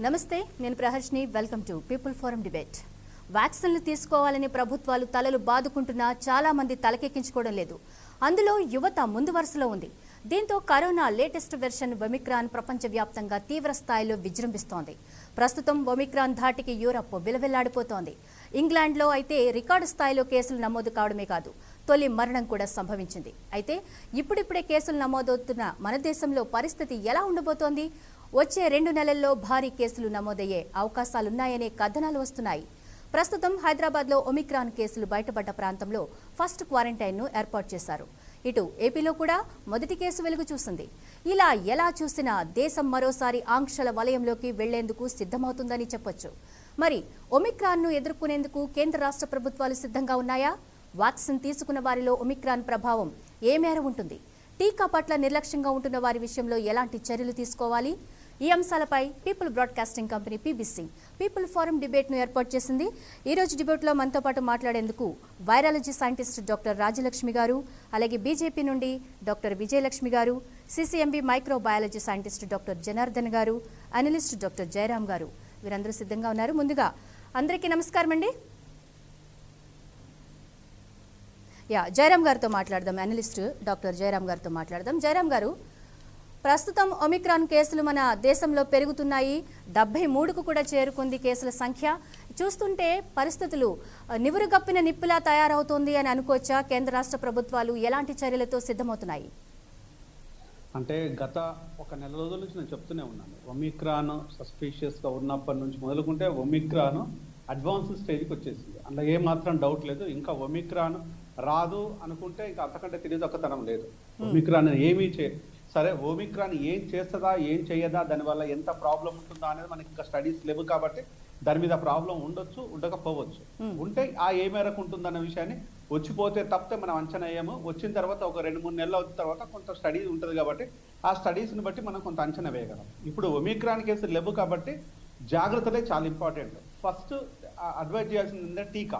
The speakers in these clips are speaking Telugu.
నమస్తే, నేను Praharshini. Welcome to people forum debate. వ్యాక్సిన్లు తీసుకోవాలని ప్రభుత్వాలు తలలు బాదుకుంటున్నా చాలా మంది తలకెక్కించుకోవడం లేదు. అందులో యువత ముందు వరుసలో ఉంది. దీంతో కరోనా లేటెస్ట్ వెర్షన్ ఒమిక్రాన్ ప్రపంచవ్యాప్తంగా తీవ్ర స్థాయిలో విజృంభిస్తోంది. ప్రస్తుతం ఒమిక్రాన్ ధాటికి యూరప్ విలవిల్లాడిపోతోంది. ఇంగ్లాండ్లో అయితే రికార్డు స్థాయిలో కేసులు నమోదు కావడమే కాదు, తొలి మరణం కూడా సంభవించింది. అయితే ఇప్పుడిప్పుడే కేసులు నమోదవుతున్న మన దేశంలో పరిస్థితి ఎలా ఉండబోతోంది? వచ్చే 2 నెలల్లో భారీ కేసులు నమోదయ్యే అవకాశాలున్నాయనే కథనాలు వస్తున్నాయి. ప్రస్తుతం హైదరాబాద్లో ఒమిక్రాన్ కేసులు బయటపడ్డ ప్రాంతంలో ఫస్ట్ క్వారంటైన్ను ఏర్పాటు చేశారు. ఇటు ఏపీలో కూడా మొదటి కేసు వెలుగు చూసింది. ఇలా ఎలా చూసినా దేశం మరోసారి ఆంక్షల వలయంలోకి వెళ్లేందుకు సిద్ధమవుతుందని చెప్పొచ్చు. మరి ఒమిక్రాన్ను ఎదుర్కొనేందుకు కేంద్ర రాష్ట్ర ప్రభుత్వాలు సిద్ధంగా ఉన్నాయా? వ్యాక్సిన్ తీసుకున్న వారిలో ఒమిక్రాన్ ప్రభావం ఏ మేర ఉంటుంది? టీకా పట్ల నిర్లక్ష్యంగా ఉంటున్న వారి విషయంలో ఎలాంటి చర్యలు తీసుకోవాలి? ఈ అంశాలపై people broadcasting company PBC people forum డిబేట్ను ఏర్పాటు చేసింది. ఈ రోజు డిబేట్లో మనతో పాటు మాట్లాడేందుకు వైరాలజీ సైంటిస్ట్ డాక్టర్ రాజలక్ష్మి గారు, అలాగే బీజేపీ నుండి డాక్టర్ విజయలక్ష్మి గారు, CCMB microbiology scientist doctor Janardhan గారు, అనలిస్ట్ డాక్టర్ జయరాం గారు, వీరందరూ సిద్ధంగా ఉన్నారు. ముందుగా అందరికీ నమస్కారం అండి. జయరాం గారితో మాట్లాడదాం. అనలిస్ట్ డాక్టర్ జయరాం గారితో మాట్లాడదాం. జయరాం గారు, ప్రస్తుతం ఒమిక్రాన్ కేసులు మన దేశంలో పెరుగుతున్నాయి. 73కు కూడా చేరుకుంది కేసుల సంఖ్య. చూస్తుంటే పరిస్థితులు నివురుగప్పిన నిప్పులా తయారవుతోంది అని అనుకోవచ్చా? కేంద్ర రాష్ట్ర ప్రభుత్వాలు ఎలాంటి చర్యలతో సిద్ధమవుతున్నాయి? అంటే గత 1 నెల రోజుల నుంచి నేను చెప్తూనే ఉన్నాను, ఒమిక్రాన్ సస్పీషియస్గా ఉన్నప్పటి నుంచి మొదలుకుంటే ఒమిక్రాన్ అడ్వాన్స్ స్టేజ్కి వచ్చేసింది. అందులో ఏమాత్రం డౌట్ లేదు. ఇంకా ఒమిక్రాన్ రాదు అనుకుంటే ఇంకా అంతకంటే తెలియదొక్కతనం లేదు. ఒమిక్రాన్ ఏమీ సరే, ఒమిక్రాన్ ఏం చేస్తుందా ఏం చేయదా, దానివల్ల ఎంత ప్రాబ్లం ఉంటుందా అనేది మనకి ఇంకా స్టడీస్ లేవు కాబట్టి దాని మీద ప్రాబ్లం ఉండొచ్చు, ఉండకపోవచ్చు. ఉంటే ఆ ఏ మేరకు ఉంటుందన్న విషయాన్ని వచ్చిపోతే తప్పితే మనం అంచనా వేయము. వచ్చిన తర్వాత ఒక 2-3 నెలల తర్వాత కొంత స్టడీ ఉంటుంది కాబట్టి ఆ స్టడీస్ని బట్టి మనం కొంత అంచనా వేయగలం. ఇప్పుడు ఒమిక్రాన్ కేసులు లేవు కాబట్టి జాగ్రత్తలే చాలా ఇంపార్టెంట్. ఫస్ట్ అడ్వైజ్ చేయాల్సింది ఏంటంటే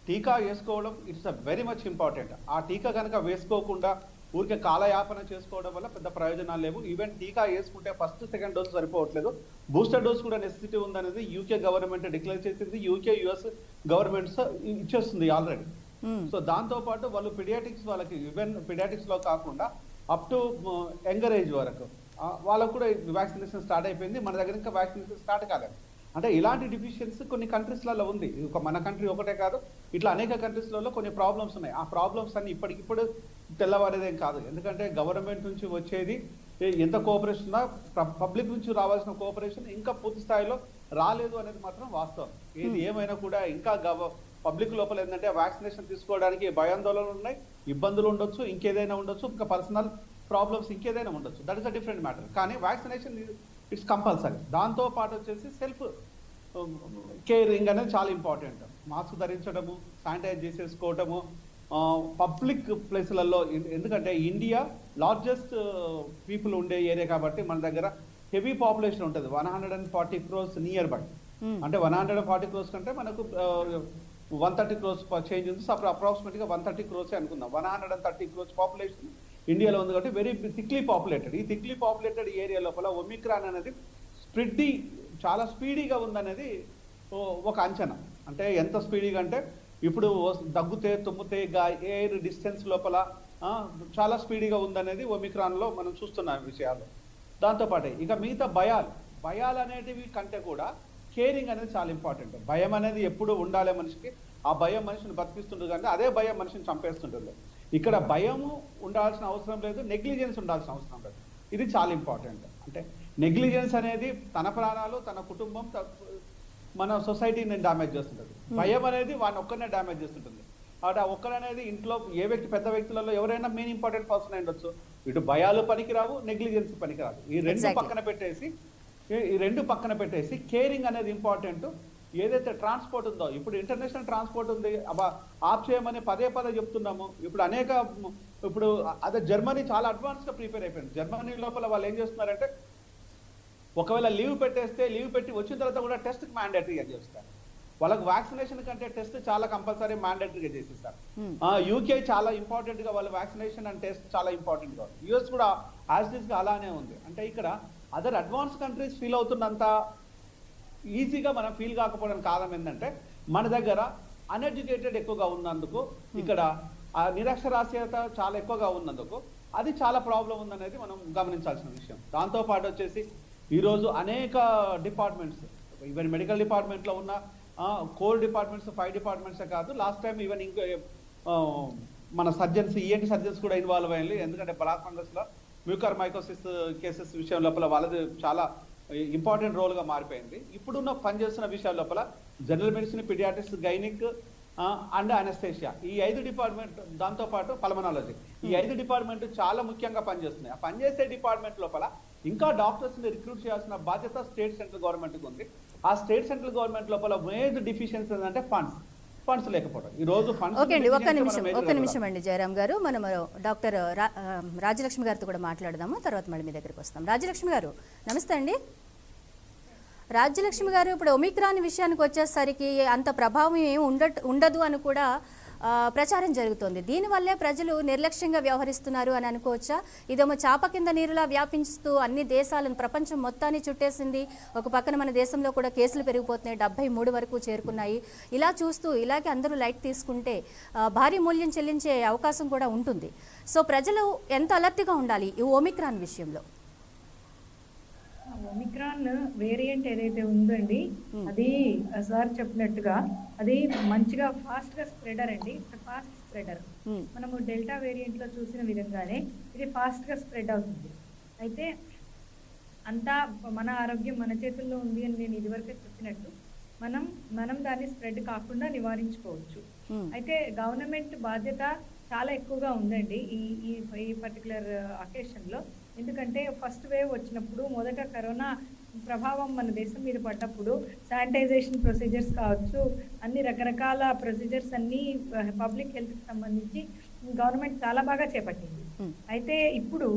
టీకా వేసుకోవడం ఇట్స్ వెరీ మచ్ ఇంపార్టెంట్. ఆ టీకా కనుక వేసుకోకుండా ఊరికే కాలయాపన చేసుకోవడం వల్ల పెద్ద ప్రయోజనాలు లేవు. ఈవెన్ టీకా వేసుకుంటే ఫస్ట్ సెకండ్ డోస్ సరిపోవట్లేదు, బూస్టర్ డోస్ కూడా నెసెసిటీ ఉందనేది యూకే గవర్నమెంట్ డిక్లేర్ చేసింది, యూకే యుఎస్ గవర్నమెంట్స్ ఇచ్చేస్తుంది ఆల్రెడీ. సో దాంతో పాటు వాళ్ళు పిడియాటిక్స్ వాళ్ళకి, ఈవెన్ పిడియాటిక్స్ లో కాకుండా అప్ టు యంగర్ ఏజ్ వరకు వాళ్ళకు కూడా వ్యాక్సినేషన్ స్టార్ట్ అయిపోయింది. మన దగ్గర ఇంకా వ్యాక్సినేషన్ స్టార్ట్ కాలేదు. అంటే ఇలాంటి డిఫిషియన్సీ కొన్ని కంట్రీస్లలో ఉంది. మన కంట్రీ ఒకటే కాదు, ఇట్లా అనేక కంట్రీస్లలో కొన్ని ప్రాబ్లమ్స్ ఉన్నాయి. ఆ ప్రాబ్లమ్స్ అన్ని ఇప్పటికిప్పుడు తెల్లవారేదేం కాదు. ఎందుకంటే గవర్నమెంట్ నుంచి వచ్చేది ఎంత కోఆపరేషన్ ఉన్నా పబ్లిక్ నుంచి రావాల్సిన కోఆపరేషన్ ఇంకా పూర్తి స్థాయిలో రాలేదు అనేది మాత్రం వాస్తవం. ఏది ఏమైనా కూడా ఇంకా పబ్లిక్ లోపల ఏంటంటే వ్యాక్సినేషన్ తీసుకోవడానికి భయాందోళనలు ఉన్నాయి, ఇబ్బందులు ఉండొచ్చు, ఇంకేదైనా ఉండొచ్చు, ఇంకా పర్సనల్ ప్రాబ్లమ్స్ ఇంకేదైనా ఉండొచ్చు. That is a different matter. కానీ వ్యాక్సినేషన్ ఇట్స్ కంపల్సరీ. దాంతో పాటు వచ్చేసి సెల్ఫ్ కేరింగ్ అనేది చాలా ఇంపార్టెంట్. మాస్క్ ధరించడము, శానిటైజ్ చేసేసుకోవటము పబ్లిక్ ప్లేసులలో. ఎందుకంటే ఇండియా లార్జెస్ట్ పీపుల్ ఉండే ఏరియా కాబట్టి మన దగ్గర హెవీ పాపులేషన్ ఉంటుంది. 140 crores నియర్ బై. అంటే 140 crores కంటే మనకు 130 crores చేంజ్ ఉంది. అప్పుడు అప్రాక్సిమేట్గా 130 crores అనుకుందాం. 130 crores పాపులేషన్ ఇండియాలో ఉంది కాబట్టి వెరీ థిక్లీ పాపులేటెడ్. ఈ థిక్లీ పాపులేటెడ్ ఏరియా లోపల ఒమిక్రాన్ అనేది చాలా స్పీడీగా ఉందనేది ఒక అంచనా. అంటే ఎంత స్పీడీగా అంటే ఇప్పుడు దగ్గుతే, తుమ్మితే, ఎయిర్ డిస్టెన్స్ లోపల చాలా స్పీడీగా ఉందనేది ఒమిక్రాన్లో మనం చూస్తున్న విషయాలు. దాంతోపాటే ఇక మిగతా భయాలు అనేటివి కంటే కూడా కేరింగ్ అనేది చాలా ఇంపార్టెంట్. భయం అనేది ఎప్పుడు ఉండాలి మనిషికి. ఆ భయం మనిషిని బతికిస్తుంటుంది కానీ అదే భయం మనిషిని చంపేస్తుంటుంది. ఇక్కడ భయము ఉండాల్సిన అవసరం లేదు, నెగ్లిజెన్స్ ఉండాల్సిన అవసరం లేదు. ఇది చాలా ఇంపార్టెంట్. అంటే నెగ్లిజెన్స్ అనేది తన ప్రాణాలు, తన కుటుంబం, మన సొసైటీని డ్యామేజ్ చేస్తుంటుంది. భయం అనేది వాడిని ఒక్కరినే డ్యామేజ్ చేస్తుంటుంది. ఆ ఒక్కరనేది ఇంట్లో ఏ వ్యక్తి, పెద్ద వ్యక్తులలో ఎవరైనా మెయిన్ ఇంపార్టెంట్ పర్సన్ అయి ఉండొచ్చు. ఇటు భయాలు పనికిరావు, నెగ్లిజెన్స్ పనికిరావు. ఈ రెండు పక్కన పెట్టేసి కేరింగ్ అనేది ఇంపార్టెంట్. ఏదైతే ట్రాన్స్పోర్ట్ ఉందో, ఇప్పుడు ఇంటర్నేషనల్ ట్రాన్స్పోర్ట్ ఉంది, ఆఫ్ చేయమని పదే చెప్తున్నాము. ఇప్పుడు అదే జర్మనీ చాలా అడ్వాన్స్గా ప్రిపేర్ అయిపోయింది. జర్మనీ లోపల వాళ్ళు ఏం చేస్తున్నారంటే ఒకవేళ లీవ్ పెట్టి వచ్చిన తర్వాత కూడా టెస్ట్ మ్యాండేటరీగా చేస్తారు. వాళ్ళకి వ్యాక్సినేషన్ కంటే టెస్ట్ చాలా కంపల్సరీ మ్యాండేటరీగా చేసేస్తారు. యూకే చాలా ఇంపార్టెంట్ గా వాళ్ళ వ్యాక్సినేషన్ అండ్ టెస్ట్ చాలా ఇంపార్టెంట్ గా, యుఎస్ కూడా యాజ్ ఇట్ ఈస్ గా అలానే ఉంది. అంటే ఇక్కడ అదర్ అడ్వాన్స్ కంట్రీస్ ఫీల్ అవుతున్నంత ఈజీగా మనం ఫీల్ కాకపోవడానికి కారణం ఏంటంటే మన దగ్గర అన్ఎడ్యుకేటెడ్ ఎక్కువగా ఉన్నందుకు, ఇక్కడ నిరక్షరాస్యత చాలా ఎక్కువగా ఉన్నందుకు అది చాలా ప్రాబ్లం ఉందనేది మనం గమనించాల్సిన విషయం. దాంతో పాటు వచ్చేసి ఈరోజు అనేక డిపార్ట్మెంట్స్, ఈవెన్ మెడికల్ డిపార్ట్మెంట్లో ఉన్న కోర్ డిపార్ట్మెంట్స్ 5 డిపార్ట్మెంట్సే కాదు, లాస్ట్ టైం ఈవెన్ ఇంకో మన సర్జన్స్, ఈఎన్టీ సర్జన్స్ కూడా ఇన్వాల్వ్ అయ్యారు. ఎందుకంటే బ్లాక్ ఫంగస్ లో మ్యూకర్ మైకోసిస్ కేసెస్ విషయం లోపల వాళ్ళది చాలా ఇంపార్టెంట్ రోల్ గా మారిపోయింది. ఇప్పుడున్న పనిచేస్తున్న విషయాల లోపల general medicine, paediatrics, gynaec and anaesthesia, ఈ 5 డిపార్ట్మెంట్, దాంతో పాటు పల్మనాలజీ, ఈ 5 డిపార్ట్మెంట్ చాలా ముఖ్యంగా పనిచేస్తున్నాయి. ఆ పనిచేసే డిపార్ట్మెంట్ లోపల ఇంకా డాక్టర్స్ ని రిక్రూట్ చేయాల్సిన బాధ్యత స్టేట్ సెంట్రల్ గవర్నమెంట్ ఉంది. ఆ స్టేట్ సెంట్రల్ గవర్నమెంట్ లోపల మేజర్ డిఫిషియన్సీ ఏంటంటే ఫండ్స్ లేకపోవడం. ఈ రోజు ఓకే అండి, ఒక్క నిమిషం అండి జయరామ్ గారు, మనం డాక్టర్ రాజ్యలక్ష్మి గారితో కూడా మాట్లాడదాము, తర్వాత మళ్ళీ మీ దగ్గరికి వస్తాం. రాజ్యలక్ష్మి గారు నమస్తే అండి. రాజ్యలక్ష్మి గారు, ఇప్పుడు ఒమిక్రాన్ విషయానికి వచ్చేసరికి అంత ప్రభావం ఏమి ఉండదు అని కూడా ప్రచారం జరుగుతోంది. దీనివల్లే ప్రజలు నిర్లక్ష్యంగా వ్యవహరిస్తున్నారు అని అనుకోవచ్చా? ఇదేమో చాప కింద నీరులా వ్యాపించుతూ అన్ని దేశాలను, ప్రపంచం మొత్తాన్ని చుట్టేసింది. ఒక పక్కన మన దేశంలో కూడా కేసులు పెరిగిపోతున్నాయి, 73 వరకు చేరుకున్నాయి. ఇలా చూస్తూ ఇలాగే అందరూ లైట్ తీసుకుంటే భారీ మూల్యం చెల్లించే అవకాశం కూడా ఉంటుంది. సో ప్రజలు ఎంత అలర్ట్గా ఉండాలి ఈ ఒమిక్రాన్ విషయంలో? ఒమిక్రాన్ వేరియంట్ ఏదైతే ఉందండి, అది సార్ చెప్పినట్టుగా అది మంచిగా ఫాస్ట్ గా స్ప్రెడర్ అండి. Fast spreader. మనము డెల్టా వేరియంట్ లో చూసిన విధంగానే ఇది ఫాస్ట్ గా స్ప్రెడ్ అవుతుంది. అయితే అంతా మన ఆరోగ్యం మన చేతుల్లో ఉంది అని నేను ఇదివరకే చెప్పినట్టు మనం దాన్ని స్ప్రెడ్ కాకుండా నివారించుకోవచ్చు. అయితే గవర్నమెంట్ బాధ్యత చాలా ఎక్కువగా ఉందండి ఈ పర్టికులర్ అకేషన్ లో. ఎందుకంటే ఫస్ట్ వేవ్ వచ్చినప్పుడు మొదట కరోనా ప్రభావం మన దేశం మీద పడ్డప్పుడు శానిటైజేషన్ ప్రొసీజర్స్ కావచ్చు, అన్ని రకరకాల ప్రొసీజర్స్ అన్ని పబ్లిక్ హెల్త్కి సంబంధించి గవర్నమెంట్ చాలా బాగా చేపట్టింది. అయితే ఇప్పుడు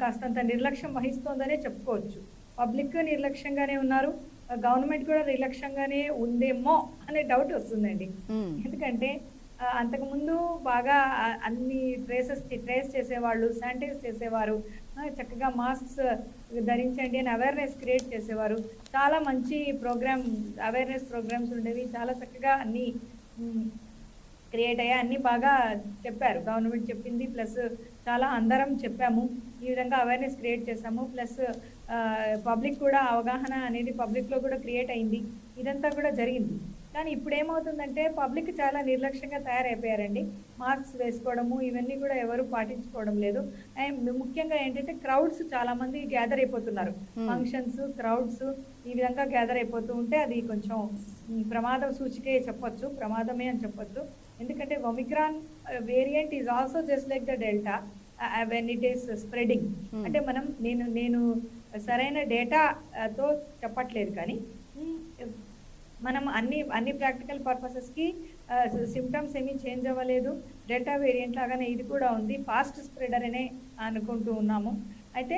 కాస్తంత నిర్లక్ష్యం వహిస్తోందనే చెప్పుకోవచ్చు. పబ్లిక్ నిర్లక్ష్యంగానే ఉన్నారు, గవర్నమెంట్ కూడా నిర్లక్ష్యంగానే ఉందేమో అనే డౌట్ వస్తుందండి. ఎందుకంటే అంతకుముందు బాగా అన్ని ట్రేస్ చేసేవాళ్ళు, శానిటైజ్ చేసేవారు, చక్కగా మాస్క్స్ ధరించండి అని అవేర్నెస్ క్రియేట్ చేసేవారు. చాలా మంచి అవేర్నెస్ ప్రోగ్రామ్స్ ఉండేవి, చాలా చక్కగా అన్ని క్రియేట్ అయ్యా, అన్ని బాగా చెప్పారు. గవర్నమెంట్ చెప్పింది ప్లస్ చాలా అందరం చెప్పాము, ఈ విధంగా అవేర్నెస్ క్రియేట్ చేసాము. ప్లస్ పబ్లిక్ కూడా అవగాహన అనేది పబ్లిక్లో కూడా క్రియేట్ అయింది. ఇదంతా కూడా జరిగింది. కానీ ఇప్పుడు ఏమవుతుందంటే పబ్లిక్ చాలా నిర్లక్ష్యంగా తయారైపోయారండి. మాస్క్స్ వేసుకోవడము ఇవన్నీ కూడా ఎవరు పాటించుకోవడం లేదు. అండ్ ముఖ్యంగా ఏంటంటే క్రౌడ్స్ చాలా మంది గ్యాదర్ అయిపోతున్నారు. ఫంక్షన్స్, క్రౌడ్స్ ఈ విధంగా గ్యాదర్ అయిపోతూ ఉంటే అది కొంచెం ప్రమాదం సూచికే చెప్పొచ్చు, ప్రమాదమే అని చెప్పొచ్చు. ఎందుకంటే Omicron variant is also just like the delta when it is spreading. అంటే నేను సరైన డేటాతో చెప్పట్లేదు, కానీ మనం అన్ని ప్రాక్టికల్ పర్పసెస్కి సిమ్టమ్స్ ఏమీ చేంజ్ అవ్వలేదు. డెల్టా వేరియంట్ లాగానే ఇది కూడా ఉంది, ఫాస్ట్ స్ప్రెడర్ అనే అనుకుంటూ ఉన్నాము. అయితే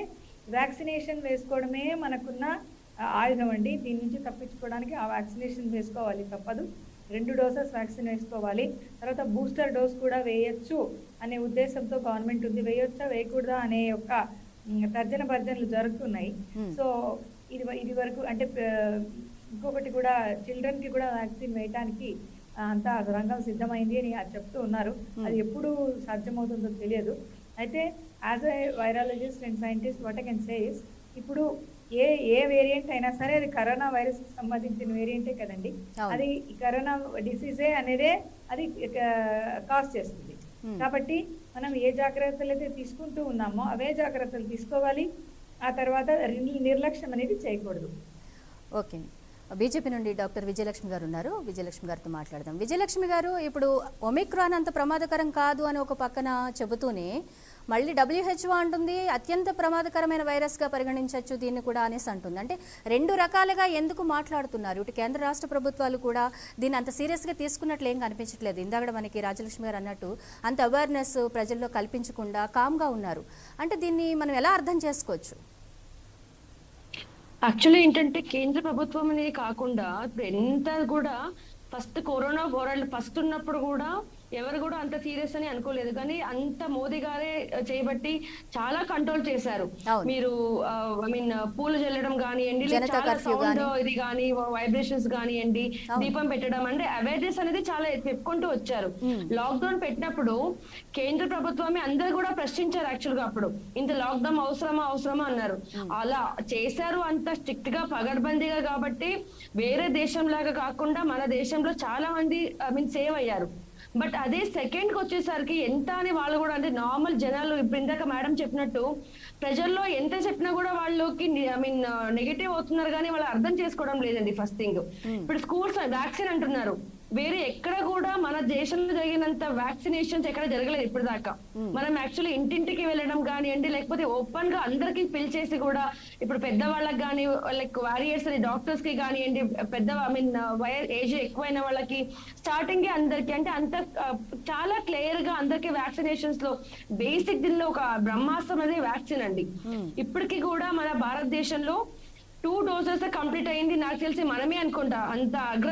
వ్యాక్సినేషన్ వేసుకోవడమే మనకున్న ఆయుధం అండి. దీని నుంచి తప్పించుకోవడానికి ఆ వ్యాక్సినేషన్ వేసుకోవాలి, తప్పదు. 2 డోసెస్ వ్యాక్సిన్ వేసుకోవాలి. తర్వాత బూస్టర్ డోస్ కూడా వేయొచ్చు అనే ఉద్దేశంతో గవర్నమెంట్ ఉంది. వేయొచ్చా వేయకూడదా అనే ఒక తర్జన భర్జనలు జరుగుతున్నాయి. సో ఇది వరకు అంటే ఇంకొకటి కూడా చిల్డ్రన్ కి కూడా వ్యాక్సిన్ వేయడానికి అంతా రంగం సిద్ధమైంది అని చెప్తూ ఉన్నారు. అది ఎప్పుడు సాధ్యమవుతుందో తెలియదు. అయితే as a virologist and scientist what I can say is, ఇప్పుడు ఏ వేరియంట్ అయినా సరే అది కరోనా వైరస్ కి సంబంధించిన వేరియంటే కదండి. అది కరోనా డిసీజే అనేదే అది కాజ్ చేస్తుంది. కాబట్టి మనం ఏ జాగ్రత్తలు అయితే తీసుకుంటూ ఉన్నామో అవే జాగ్రత్తలు తీసుకోవాలి. ఆ తర్వాత నిర్లక్ష్యం అనేది చేయకూడదు. ఓకే, బీజేపీ నుండి డాక్టర్ విజయలక్ష్మి గారు ఉన్నారు, విజయలక్ష్మి గారితో మాట్లాడదాం. విజయలక్ష్మి గారు, ఇప్పుడు ఒమిక్రాన్ అంత ప్రమాదకరం కాదు అని ఒక పక్కన చెబుతూనే మళ్ళీ WHO అంటుంది అత్యంత ప్రమాదకరమైన వైరస్గా పరిగణించవచ్చు దీన్ని కూడా అనేసి అంటుంది. అంటే 2 రకాలుగా ఎందుకు మాట్లాడుతున్నారు? ఇటు కేంద్ర రాష్ట్ర ప్రభుత్వాలు కూడా దీన్ని అంత సీరియస్గా తీసుకున్నట్లు ఏం కనిపించట్లేదు. ఇందాక మనకి రాజలక్ష్మి గారు అన్నట్టు అంత అవేర్నెస్ ప్రజల్లో కల్పించకుండా కామ్గా ఉన్నారు. అంటే దీన్ని మనం ఎలా అర్థం చేసుకోవచ్చు? యాక్చువల్లీ ఏంటంటే కేంద్ర ప్రభుత్వం అనేది కాకుండా ఇప్పుడు ఎంత కూడా ఫస్ట్ కరోనా ఫస్ట్ ఉన్నప్పుడు కూడా ఎవరు కూడా అంత సీరియస్ అని అనుకోలేదు, కానీ అంత మోదీ గారే చేయబట్టి చాలా కంట్రోల్ చేశారు. అవును. మీరు ఐ మీన్ పూలు చల్లడం కానివ్వండి, జనతా చాలా కర్ఫ్యూ సౌండ్ గాని. ఇది కానీ వైబ్రేషన్స్ కానివ్వండి, అవును. దీపం పెట్టడం అంటే అవేర్నెస్ అనేది చాలా చెప్పుకుంటూ వచ్చారు. లాక్డౌన్ పెట్టినప్పుడు కేంద్ర ప్రభుత్వమే అందరూ కూడా ప్రశ్నించారు యాక్చువల్ గా. అప్పుడు ఇంత లాక్డౌన్ అవసరమా అన్నారు. అలా చేశారు అంత స్ట్రిక్ట్ గా పగడ్బందీగా కాబట్టి వేరే దేశం లాగా కాకుండా మన దేశంలో చాలా మంది ఐ మీన్ సేవ్ అయ్యారు. బట్ అదే సెకండ్ కి వచ్చేసరికి ఎంత అని వాళ్ళు కూడా అంటే నార్మల్ జనాలు ఇప్పుడు ఇందాక మేడం చెప్పినట్టు ప్రజల్లో ఎంత చెప్పినా కూడా వాళ్ళకి ఐ మీన్ నెగటివ్ అవుతున్నారు, కానీ వాళ్ళు అర్థం చేసుకోవడం లేదండి. ఫస్ట్ థింగ్, ఇప్పుడు స్కూల్స్ వ్యాక్సిన్ అంటున్నారు, వేరే ఎక్కడ కూడా మన దేశంలో జరిగినంత వ్యాక్సినేషన్స్ ఎక్కడ జరగలేదు ఇప్పుడు దాకా. మనం యాక్చువల్లీ ఇంటింటికి వెళ్ళడం కానివ్వండి, లేకపోతే ఓపెన్ గా అందరికి పిలిచేసి కూడా ఇప్పుడు పెద్దవాళ్ళకి కానీ లైక్ వారియర్స్ డాక్టర్స్ కి కానివ్వండి, పెద్ద ఐ మీన్ ఏజ్ ఎక్కువైన వాళ్ళకి స్టార్టింగ్ అందరికి అంటే అంత చాలా క్లియర్ గా అందరికి వ్యాక్సినేషన్స్ లో బేసిక్ దీనిలో ఒక బ్రహ్మాస్త్రం అనేది వ్యాక్సిన్ అండి. ఇప్పటికీ కూడా మన భారతదేశంలో 2 doses కంప్లీట్ అయింది నాకు తెలిసి మనమే అనుకుంటా, అంత అగ్ర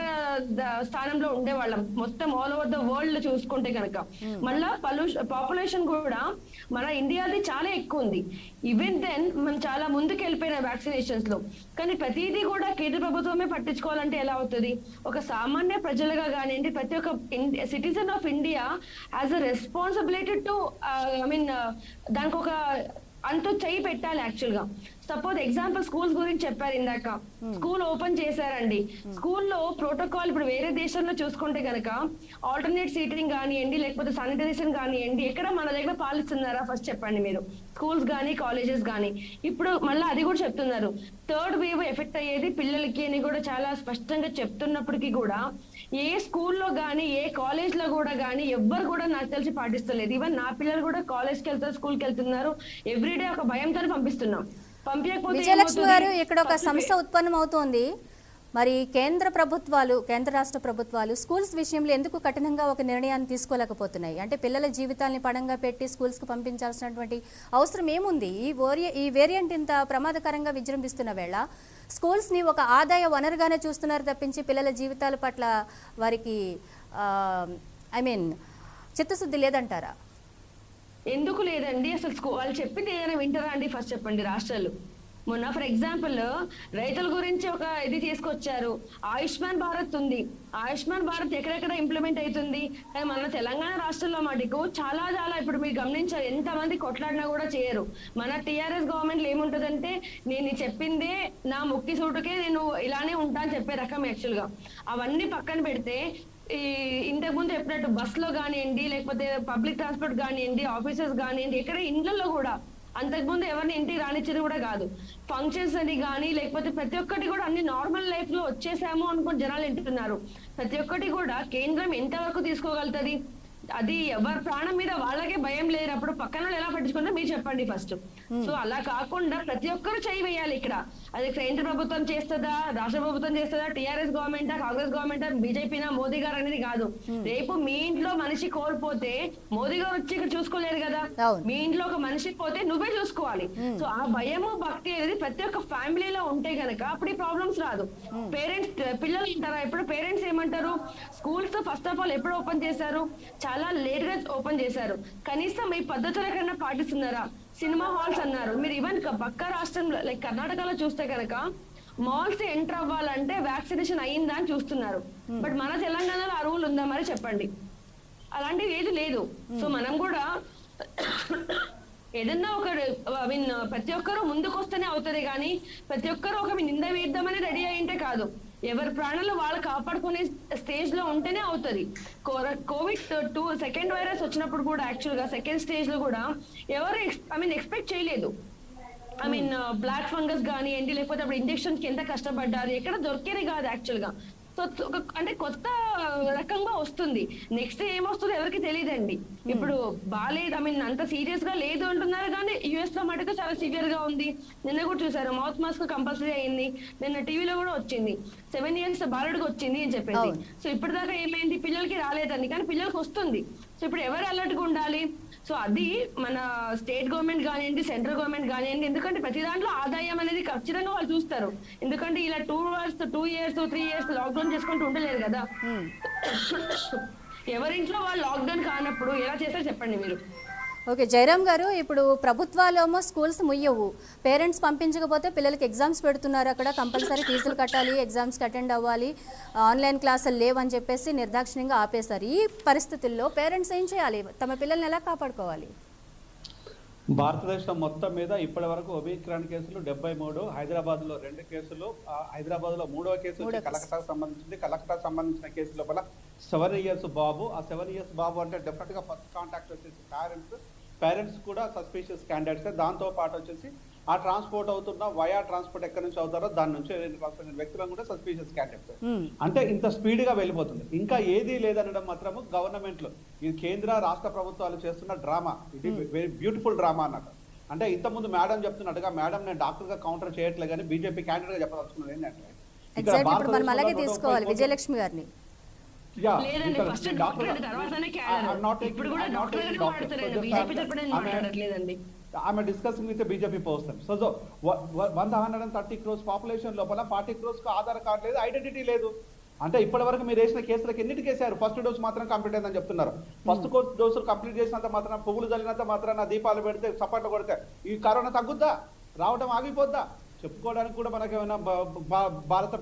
స్థానంలో ఉండేవాళ్ళం మొత్తం ఆల్ ఓవర్ ద వరల్డ్ చూసుకుంటే కనుక. మళ్ళా పాపులేషన్ కూడా మన ఇండియాది చాలా ఎక్కువ ఉంది. ఈవెన్ దెన్ మనం చాలా ముందుకు వెళ్ళిపోయిన వ్యాక్సినేషన్స్ లో, కానీ ప్రతిదీ కూడా కేంద్ర ప్రభుత్వమే పట్టించుకోవాలంటే ఎలా అవుతుంది? ఒక సామాన్య ప్రజలుగా కానివ్వండి, ప్రతి ఒక్క citizen of India as a responsibility to I mean దానికి ఒక అంత చేయి పెట్టాలి యాక్చువల్ గా. సపోజ్ ఎగ్జాంపుల్ స్కూల్స్ గురించి చెప్పారు ఇందాక, స్కూల్ ఓపెన్ చేశారండి. స్కూల్లో ప్రోటోకాల్ ఇప్పుడు వేరే దేశంలో చూసుకుంటే కనుక ఆల్టర్నేట్ సీటింగ్ కానివ్వండి, లేకపోతే శానిటైజేషన్ కానివ్వండి, ఎక్కడ మన దగ్గర పాలిస్తున్నారా ఫస్ట్ చెప్పండి మీరు, స్కూల్స్ కానీ కాలేజెస్ కానీ. ఇప్పుడు మళ్ళీ అది కూడా చెప్తున్నారు, థర్డ్ వేవ్ ఎఫెక్ట్ అయ్యేది పిల్లలకి అని కూడా చాలా స్పష్టంగా చెప్తున్నప్పటికీ కూడా ఏ స్కూల్లో కానీ ఏ కాలేజ్ లో కూడా కానీ ఎవ్వరు కూడా నాకు తెలిసి పాటిస్తలేదు. ఈవెన్ నా పిల్లలు కూడా కాలేజ్కి వెళ్తారు, స్కూల్కి వెళ్తున్నారు, ఎవ్రీడే ఒక భయంతో పంపిస్తున్నాం. విజయలక్ష్మి గారు, ఇక్కడ ఒక సమస్య ఉత్పన్నం అవుతోంది. మరి కేంద్ర రాష్ట్ర ప్రభుత్వాలు స్కూల్స్ విషయంలో ఎందుకు కఠినంగా ఒక నిర్ణయాన్ని తీసుకోలేకపోతున్నాయి? అంటే పిల్లల జీవితాలని పణంగా పెట్టి స్కూల్స్కి పంపించాల్సినటువంటి అవసరం ఏముంది? ఈ వేరియంట్ ఇంత ప్రమాదకరంగా విజృంభిస్తున్న వేళ స్కూల్స్ని ఒక ఆదాయ వనరుగానే చూస్తున్నారు తప్పించి పిల్లల జీవితాల పట్ల వారికి ఐ మీన్ చిత్తశుద్ధి లేదంటారా? ఎందుకు లేదండి? అసలు వాళ్ళు చెప్పింది ఏదైనా వింటారా అండి? ఫస్ట్ చెప్పండి. రాష్ట్రాలు మొన్న ఫర్ ఎగ్జాంపుల్ రైతుల గురించి ఒక ఇది తీసుకొచ్చారు, ఆయుష్మాన్ భారత్ ఉంది. ఆయుష్మాన్ భారత్ ఎక్కడెక్కడ ఇంప్లిమెంట్ అవుతుంది, కానీ మన తెలంగాణ రాష్ట్రంలో మటుకు చాలా ఇప్పుడు మీరు గమనించారు, ఎంతమంది కొట్లాడినా కూడా చేయరు. మన టీఆర్ఎస్ గవర్నమెంట్ ఏముంటదంటే నేను చెప్పిందే నా ముక్కి సూటుకే నేను ఇలానే ఉంటా అని చెప్పే రకం యాక్చువల్ గా. అవన్నీ పక్కన పెడితే ఈ ఇంతకుముందు చెప్పినట్టు బస్ లో కానివ్వండి, లేకపోతే పబ్లిక్ ట్రాన్స్పోర్ట్ కానివ్వండి, ఆఫీసెస్ కానివ్వండి, ఎక్కడ ఇండ్లలో కూడా అంతకుముందు ఎవరిని ఇంటికి రానిచ్చేది కూడా కాదు. ఫంక్షన్స్ అని కానీ లేకపోతే ప్రతి ఒక్కటి కూడా అన్ని నార్మల్ లైఫ్ లో వచ్చేసాము అనుకుని జనాలు వింటున్నారు. ప్రతి ఒక్కటి కూడా కేంద్రం ఎంతవరకు తీసుకోగలుగుతుంది? అది ఎవరి ప్రాణం మీద వాళ్ళకే భయం లేనప్పుడు పక్కన ఎలా పట్టించుకుంటారో మీరు చెప్పండి ఫస్ట్. సో అలా కాకుండా ప్రతి ఒక్కరు చేయి వేయాలి ఇక్కడ. అది కేంద్ర ప్రభుత్వం చేస్తుందా, రాష్ట్ర ప్రభుత్వం చేస్తుందా, టీఆర్ఎస్ గవర్నమెంటా, కాంగ్రెస్ గవర్నమెంటా, బీజేపీనా, మోదీ గారు అనేది కాదు. రేపు మీ ఇంట్లో మనిషి కోల్పోతే మోదీ గారు వచ్చి ఇక్కడ చూసుకోలేరు కదా. మీ ఇంట్లో ఒక మనిషి పోతే నువ్వే చూసుకోవాలి. సో ఆ భయము భక్తి అనేది ప్రతి ఒక్క ఫ్యామిలీలో ఉంటే గనక అప్పుడు ఈ ప్రాబ్లమ్స్ రాదు. పేరెంట్స్ పిల్లలు ఉంటారా, ఎప్పుడు పేరెంట్స్ ఏమంటారు, స్కూల్స్ ఫస్ట్ ఆఫ్ ఆల్ ఎప్పుడు ఓపెన్ చేశారు, చాలా లేట్ గా ఓపెన్ చేశారు, కనీసం ఈ పద్ధతుల కన్నా పాటిస్తున్నారా? సినిమా హాల్స్ అన్నారు మీరు, ఈవెన్ పక్క రాష్ట్రంలో లైక్ కర్ణాటకలో చూస్తే కనుక మాల్స్ ఎంటర్ అవ్వాలంటే వ్యాక్సినేషన్ అయిందా అని చూస్తున్నారు. బట్ మన తెలంగాణలో ఆ రూల్ ఉందా మరి చెప్పండి? అలాంటిది ఏది లేదు. సో మనం కూడా ఏదన్నా ఒక ఐ మీన్ ప్రతి ఒక్కరూ ముందుకు వస్తేనే అవుతుంది, కానీ ప్రతి ఒక్కరూ ఒక నింద వేద్దామని రెడీ అయ్యింటే కాదు. ఎవరి ప్రాణాలు వాళ్ళు కాపాడుకునే స్టేజ్ లో ఉంటేనే అవుతుంది. కోవిడ్ సెకండ్ వైరస్ వచ్చినప్పుడు కూడా యాక్చువల్ గా సెకండ్ స్టేజ్ లో కూడా ఎవరు ఐ మీన్ ఎక్స్పెక్ట్ చేయలేదు. ఐ మీన్ బ్లాక్ ఫంగస్ కానివ్వండి, లేకపోతే అప్పుడు ఇంజెక్షన్స్ కి ఎంత కష్టపడ్డారు, ఎక్కడ దొరికేది కాదు యాక్చువల్ గా. సో అంటే కొత్త రకంగా వస్తుంది. నెక్స్ట్ ఏమొస్తుందో ఎవరికి తెలియదండి. ఇప్పుడు బాగాలేదు, ఐ మీన్ అంత సీరియస్ గా లేదు అంటున్నారు, కానీ యుఎస్ లో మటుకు చాలా సివియర్ గా ఉంది. నిన్న కూడా చూసారు, మౌత్ మాస్క్ కంపల్సరీ అయింది. నిన్న టీవీలో కూడా వచ్చింది, 7 years బాలుడికి వచ్చింది అని చెప్పేసి. సో ఇప్పటిదాకా ఏమైంది, పిల్లలకి రాలేదండి, కానీ పిల్లలకి వస్తుంది. సో ఇప్పుడు ఎవరు అలర్ట్ గా ఉండాలి? సో అది మన స్టేట్ గవర్నమెంట్ కానివ్వండి, సెంట్రల్ గవర్నమెంట్ కానివ్వండి, ఎందుకంటే ప్రతి దాంట్లో ఆదాయం అనేది ఖచ్చితంగా వాళ్ళు చూస్తారు. ఎందుకంటే ఇలా 2 years 3 years లాక్డౌన్ చేసుకుంటూ ఉండలేరు కదా. ఎవరింట్లో వాళ్ళు లాక్డౌన్ కానప్పుడు ఎలా చేస్తారో చెప్పండి మీరు. ఓకే జయరామ్ గారు, ఇప్పుడు ప్రభుత్వాలేమో స్కూల్స్ ముయ్యవు, పేరెంట్స్ పంపించకపోతే పిల్లలకి ఎగ్జామ్స్ పెడుతున్నారు, అక్కడ కంపల్సరీ ఫీజులు కట్టాలి, ఎగ్జామ్స్కి అటెండ్ అవ్వాలి, ఆన్లైన్ క్లాసులు లేవని చెప్పేసి నిర్దాక్షిణ్యంగా ఆపేశారు. ఈ పరిస్థితుల్లో పేరెంట్స్ ఏం చేయాలి? తమ పిల్లల్ని ఎలా కాపాడుకోవాలి? భారతదేశం మొత్తం మీద ఇప్పటి వరకు ఒమిక్రాన్ కేసులు 73, హైదరాబాద్ లో 2 కేసులు, హైదరాబాద్ లో 3వ కేసు కలకట్టాకు సంబంధించింది. కలకట్టాకు సంబంధించిన కేసు లోపల 7 ఇయర్స్ బాబు. ఆ 7 ఇయర్స్ బాబు అంటే డెఫినెట్ గా ఫస్ట్ కాంటాక్ట్ వచ్చేసి పేరెంట్స్ కూడా సస్పీషియస్ క్యాండిడేట్స్. దాంతో పాటు వచ్చేసి ఆ ట్రాన్స్పోర్ట్ అవుతున్న వయా ట్రాన్స్పోర్ట్ ఎక్కడి నుంచి అవుతారో దాని నుంచి వ్యక్తులను కూడా సస్పీషియస్ క్యాండిడేట్స్. అంటే ఇంత స్పీడ్ గా వెళ్ళిపోతుంది. ఇంకా ఏదీ లేదనడం మాత్రము గవర్నమెంట్ లో ఇది కేంద్ర రాష్ట్ర ప్రభుత్వాలు చేస్తున్న డ్రామా. ఇది వెరీ బ్యూటిఫుల్ డ్రామా అన్నట్టు. అంటే ఇంతకుముందు మేడం చెప్తున్నట్టుగా, మేడం నేను డాక్టర్ గా కౌంటర్ చేయట్లేదు కానీ బీజేపీ క్యాండిడేట్ గా చెప్పదలుచుకున్నది ఏంటంటే, అలాగే తీసుకోవాలి విజయలక్ష్మి గారిని. ఆమె discussing with BJP person. So 130 crores population లోపల 40 crores కు ఆధార్ కార్డు లేదు, ఐడెంటిటీ లేదు. అంటే ఇప్పటి వరకు మీరు వేసిన కేసులకు ఎన్నిటికి వేశారు? ఫస్ట్ డోస్ మాత్రం కంప్లీట్ అయిందని చెప్తున్నారు. ఫస్ట్ డోస్ కంప్లీట్ చేసినంత మాత్రం, పువ్వులు చల్లినంత మాత్రాన, దీపాలు పెడితే, చప్పట్లు కొడితే ఈ కరోనా తగ్గుద్దా? రావడం ఆగిపోద్దా? చెప్పుకోవడానికి కూడా మనకి ఏమైనా భారత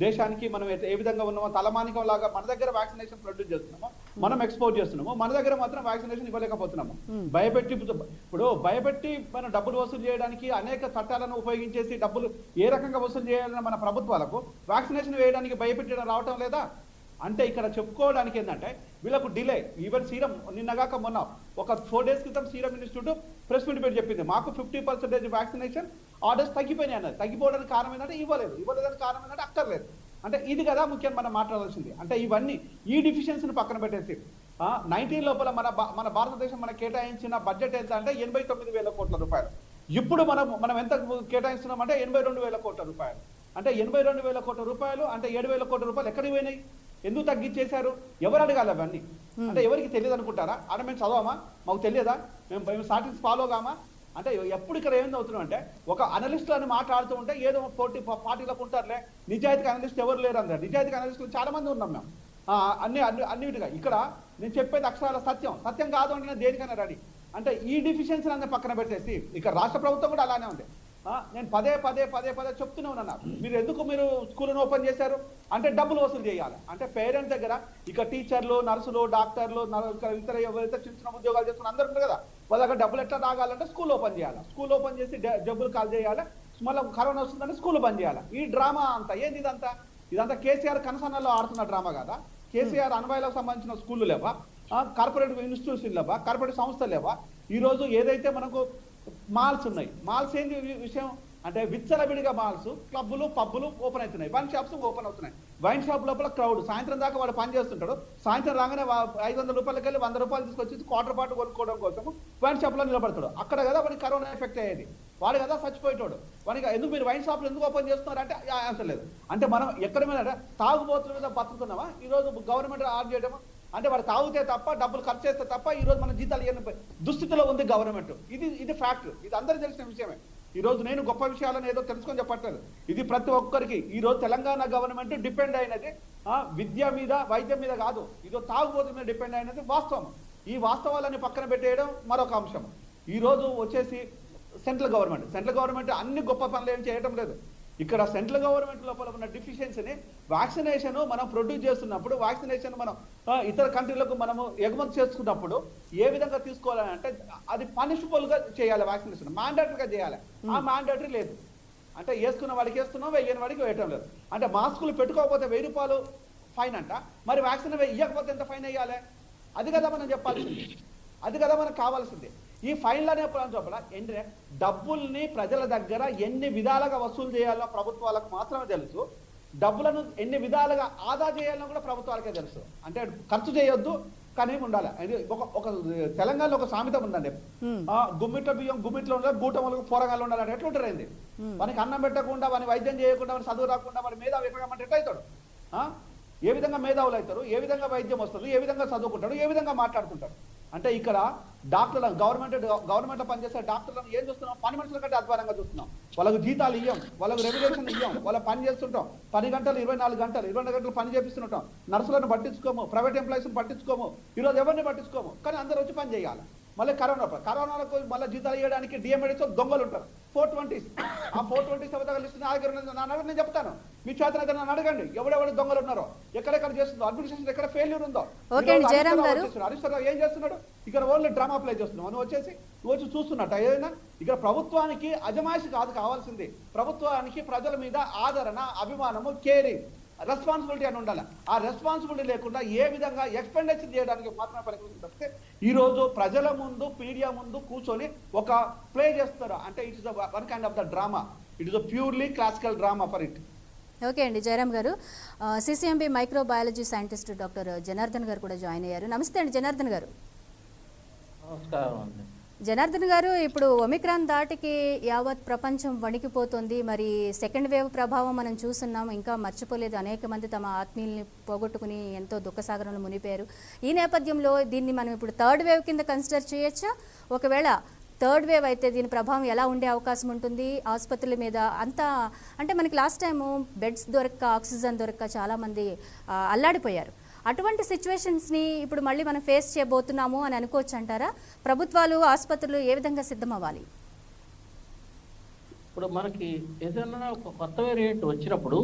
దేశానికి మనం ఏ విధంగా ఉన్నామో తలమానికం లాగా మన దగ్గర వ్యాక్సినేషన్ ప్రొడ్యూస్ చేస్తున్నామో, మనం ఎక్స్పోర్ట్ చేస్తున్నామో, మన దగ్గర మాత్రం వ్యాక్సినేషన్ ఇవ్వలేకపోతున్నాము. భయపెట్టి మనం డబ్బులు వసూలు చేయడానికి అనేక చట్టాలను ఉపయోగించేసి డబ్బులు ఏ రకంగా వసూలు చేయాలన్న మన ప్రభుత్వాలకు వ్యాక్సినేషన్ వేయడానికి భయపెట్టడం రావటం లేదా? అంటే ఇక్కడ చెప్పుకోవడానికి ఏంటంటే వీళ్ళకు డిలే. ఈవెన్ సీరం నిన్నగాక మొన్న ఒక 4 days క్రితం సీరం ఇన్స్టిట్యూట్ ప్రెస్ మీట్ పెట్టి చెప్పింది, మాకు 50% వ్యాక్సినేషన్ ఆర్డర్స్ తగ్గిపోయినాయి అన్నది. తగ్గిపోవడానికి కారణం ఏంటంటే ఇవ్వలేదని కారణం ఏంటంటే అక్కర్లేదు. అంటే ఇది కదా ముఖ్యం మనం మాట్లాడాల్సింది. అంటే ఇవన్నీ ఈ డిఫిషియన్సీని పక్కన పెట్టేసి 19 లోపల మన భారతదేశం మనకు కేటాయించిన బడ్జెట్ ఎంత అంటే 89,000 కోట్ల రూపాయలు. ఇప్పుడు మనం ఎంత కేటాయిస్తున్నాం అంటే 82,000 కోట్ల రూపాయలు. అంటే 82,000 కోట్ల రూపాయలు అంటే 7,000 కోట్ల రూపాయలు ఎక్కడికి పోయినాయి? ఎందుకు తగ్గించేశారు? ఎవరు అడగాలి అవన్నీ? అంటే ఎవరికి తెలియదు అనుకుంటారా? అంటే మేము చదవమా? మాకు తెలియదా? మేము స్టాటిస్టిక్స్ ఫాలో కామా? అంటే ఎప్పుడు ఇక్కడ ఏమైంది అవుతున్నాం అంటే, ఒక అనలిస్టులు అని మాట్లాడుతూ ఉంటే ఏదో పార్టీలకు ఉంటారులే, నిజాయితీ అనలిస్ట్ ఎవరు లేరు అందరు. నిజాయితీ అనలిస్టులు చాలా మంది ఉన్నాం మేము అన్నిటిగా. ఇక్కడ నేను చెప్పేది అక్షరాల సత్యం కాదు అంటే నేను దేనికైనా రెడీ. అంటే ఈ డిఫిషియన్సీ అన్నీ పక్కన పెట్టేసి ఇక్కడ రాష్ట్ర ప్రభుత్వం కూడా అలానే ఉంది. నేను పదే చెప్తూనే ఉన్నా, మీరు స్కూల్ను ఓపెన్ చేశారు అంటే డబ్బులు వసూలు చేయాలి. అంటే పేరెంట్స్ దగ్గర ఇక టీచర్లు, నర్సులు, డాక్టర్లు, ఇతర ఎవరైతే చిన్న చిన్న ఉద్యోగాలు చేస్తున్న అందరూ ఉంటారు కదా, వాళ్ళ దగ్గర డబ్బులు ఎట్లా రాగాలంటే స్కూల్ ఓపెన్ చేయాలి. స్కూల్ ఓపెన్ చేసి జబ్బులు కాల్ చేయాలి, మళ్ళీ కరోనా వస్తుందంటే స్కూల్ బంద్ చేయాలి. ఈ డ్రామా అంతా ఏంది? ఇదంతా కేసీఆర్ కనసన్నలో ఆడుతున్న డ్రామా కదా. కేసీఆర్ అన్వయలకు సంబంధించిన స్కూళ్ళు లేవా? కార్పొరేట్ ఇన్స్టిట్యూషన్ లేవా? కార్పొరేట్ సంస్థలు లేవా? ఈ రోజు ఏదైతే మనకు మాల్స్ ఉన్నాయి, మాల్స్ ఏంది విషయం అంటే విచ్చలవిడిగా మాల్స్, క్లబ్బులు, పబ్బులు ఓపెన్ అవుతున్నాయి, వైన్ షాప్స్ ఓపెన్ అవుతున్నాయి. వైన్ షాప్ లోపల క్రౌడ్ సాయంత్రం దాకా వాడు పని చేస్తుంటాడు. సాయంత్రం రాగానే 500 రూపాయలకి వెళ్ళి 100 రూపాయలు తీసుకొచ్చి క్వార్టర్ బాటిల్ కొనుక్కోవడం కోసం వైన్ షాప్ లో నిలబడతాడు. అక్కడ కదా వాడికి కరోనా ఎఫెక్ట్ అయ్యేది, వాడు కదా చచ్చిపోయేటోడు. వాడికి ఎందుకు మీరు వైన్ షాప్లు ఎందుకు ఓపెన్ చేస్తున్నారు అంటే ఆన్సర్ లేదు. అంటే మనం ఎక్కడ మీద తాగుబోతుల మీద బతుకుతున్నామా? ఈ రోజు గవర్నమెంట్ ఆర్డర్ చేయడమా? అంటే వాడు తాగితే తప్ప, డబ్బులు ఖర్చు చేస్తే తప్ప ఈ రోజు మన జీతాలు ఇవ్వని దుస్థితిలో ఉంది గవర్నమెంట్. ఇది ఫ్యాక్ట్, ఇది అందరికీ తెలిసిన విషయమే. ఈ రోజు నేను గొప్ప విషయాలను ఏదో తెలుసుకొని చెప్పట్లేదు, ఇది ప్రతి ఒక్కరికి. ఈ రోజు తెలంగాణ గవర్నమెంట్ డిపెండ్ అయినది విద్య మీద, వైద్యం మీద కాదు, ఇదో తాగుబోతు మీద డిపెండ్ అయినది వాస్తవం. ఈ వాస్తవాలని పక్కన పెట్టేయడం మరొక అంశం. ఈ రోజు వచ్చేసి సెంట్రల్ గవర్నమెంట్ అన్ని గొప్ప పనులు ఏం చేయడం లేదు. ఇక్కడ సెంట్రల్ గవర్నమెంట్ లోపల ఉన్న డిఫిషియన్సీని వ్యాక్సినేషన్ మనం ప్రొడ్యూస్ చేస్తున్నప్పుడు, వ్యాక్సినేషన్ మనం ఇతర కంట్రీలకు మనము ఎగుమతి చేసుకున్నప్పుడు ఏ విధంగా తీసుకోవాలని అంటే అది పనిషబుల్ గా చేయాలి. వ్యాక్సినేషన్ మ్యాండేటరీగా చేయాలి. ఆ మ్యాండేటరీ లేదు. అంటే వేసుకున్న వాడికి వేస్తున్నాం, వేయని వాడికి వేయటం లేదు. అంటే మాస్కులు పెట్టుకోకపోతే 1000 రూపాయలు ఫైన్ అంట, మరి వ్యాక్సిన్ ఇవ్వకపోతే ఎంత ఫైన్ వేయాలి? అది కదా మనం చెప్పాల్సింది, అది కదా మనకు కావాల్సింది. ఈ ఫైన్లనే చెప్పాల ఏంటంటే డబ్బుల్ని ప్రజల దగ్గర ఎన్ని విధాలుగా వసూలు చేయాలో ప్రభుత్వాలకు మాత్రమే తెలుసు. డబ్బులను ఎన్ని విధాలుగా ఆదా చేయాలో కూడా ప్రభుత్వాలకే తెలుసు. అంటే ఖర్చు చేయొద్దు కానీ ఉండాలి. ఒక తెలంగాణలో ఒక సామెత ఉందండి, గుమ్మిట్లో బియ్యం గుమ్మిట్లో ఉండాలి, గూటములకు పోరగాళ్ళు ఉండాలంటే ఎట్లుంటారండి? మనకి అన్నం పెట్టకుండా, వాని వైద్యం చేయకుండా, వాని చదువు రాకుండా, వాడి మేధావి ఎక్కడమంటే ఎట్లయితాడు? ఏ విధంగా మేధావులు అవుతారు? ఏ విధంగా వైద్యం వస్తుంది? ఏ విధంగా చదువుకుంటాడు? ఏ విధంగా మాట్లాడుకుంటాడు? అంటే ఇక్కడ డాక్టర్లను గవర్నమెంట్ పనిచేసే డాక్టర్లను ఏం చూస్తున్నాం? పని మనుషుల కంటే అధ్వానంగా చూస్తున్నాం. వాళ్ళకు జీతాలు ఇవ్వం, వాళ్ళకు రెగ్యులేషన్ ఇవ్వం, వాళ్ళ పని చేస్తుంటాం 10 గంటలు 24 గంటలు 24 గంటలు పని చేపిస్తుంటాం. నర్సులను పట్టించుకోము, ప్రైవేట్ ఎంప్లాయీస్ని పట్టించుకోము, ఈరోజు ఎవరిని పట్టించుకోము, కానీ అందరూ వచ్చి పని చేయాలి. మళ్ళీ కరోనాలకు మళ్ళీ జీతాలు ఇవ్వడానికి డిఎంఎడితో దొంగలు ఉంటారు. 420s ఆ 420s లిస్ట్ నా దగ్గర నేను చెప్తాను. మీ చేతనైతే నన్ను అడగండి ఎవడెవడు దొంగలు ఉన్నారో, ఎక్కడెక్కడ చేస్తుందో, అడ్మినిస్ట్రేషన్ ఎక్కడ ఫెయిల్యూర్ ఉందో. హరీష్ రావు ఏం చేస్తున్నాడు? ఇక్కడ ఓన్లీ డ్రామా ప్లే చేస్తున్నావు. నువ్వు వచ్చి చూస్తున్నట్ట ఏదైనా? ఇక్కడ ప్రభుత్వానికి అజమాయిషి కాదు కావాల్సింది, ప్రభుత్వానికి ప్రజల మీద ఆదరణ, అభిమానము, కేరింగ్, రెస్పాన్సిబిలిటీ అని ఉండాలి. ఆ రెస్పాన్సిబిలిటీ లేకుండా ఏ విధంగా ఎక్స్పెండిచర్ చేయడానికి మాత్రమే పనికొస్తే ఈ రోజు ప్రజల ముందు మీడియా ముందు కూర్చొని ఒక ప్లే చేస్తారు. అంటే it is one kind of the drama. It is purely classical drama for it. Okay అండి, జయరామ్ గారు. CCMB microbiology scientist doctor Janardhan గారు కూడా జాయిన్ అయ్యారు. నమస్తే అండి జనార్దన్ గారు. నమస్కారం అండి. జనార్దన్ గారు, ఇప్పుడు ఒమిక్రాన్ దాటికి యావత్ ప్రపంచం వణికిపోతుంది. మరి సెకండ్ వేవ్ ప్రభావం మనం చూస్తున్నాం, ఇంకా మర్చిపోలేదు. అనేక మంది తమ ఆత్మీయుల్ని పోగొట్టుకుని ఎంతో దుఃఖసాగరంలో మునిపారు. ఈ నేపథ్యంలో దీన్ని మనం ఇప్పుడు థర్డ్ వేవ్ కింద కన్సిడర్ చేయొచ్చా? ఒకవేళ థర్డ్ వేవ్ అయితే దీని ప్రభావం ఎలా ఉండే అవకాశం ఉంటుంది ఆసుపత్రుల మీద? అంతా అంటే మనకి లాస్ట్ టైము బెడ్స్ దొరక్క, ఆక్సిజన్ దొరక్క చాలామంది అల్లాడిపోయారు. అటువంటి సిచ్యువేషన్స్ని ఇప్పుడు మళ్ళీ మనం ఫేస్ చేయబోతున్నాము అని అనుకోవచ్చు అంటారా? ప్రభుత్వాలు, ఆసుపత్రులు ఏ విధంగా సిద్ధం అవ్వాలి? ఇప్పుడు మనకి ఏదైనా ఒక కొత్త వేరియంట్ వచ్చినప్పుడు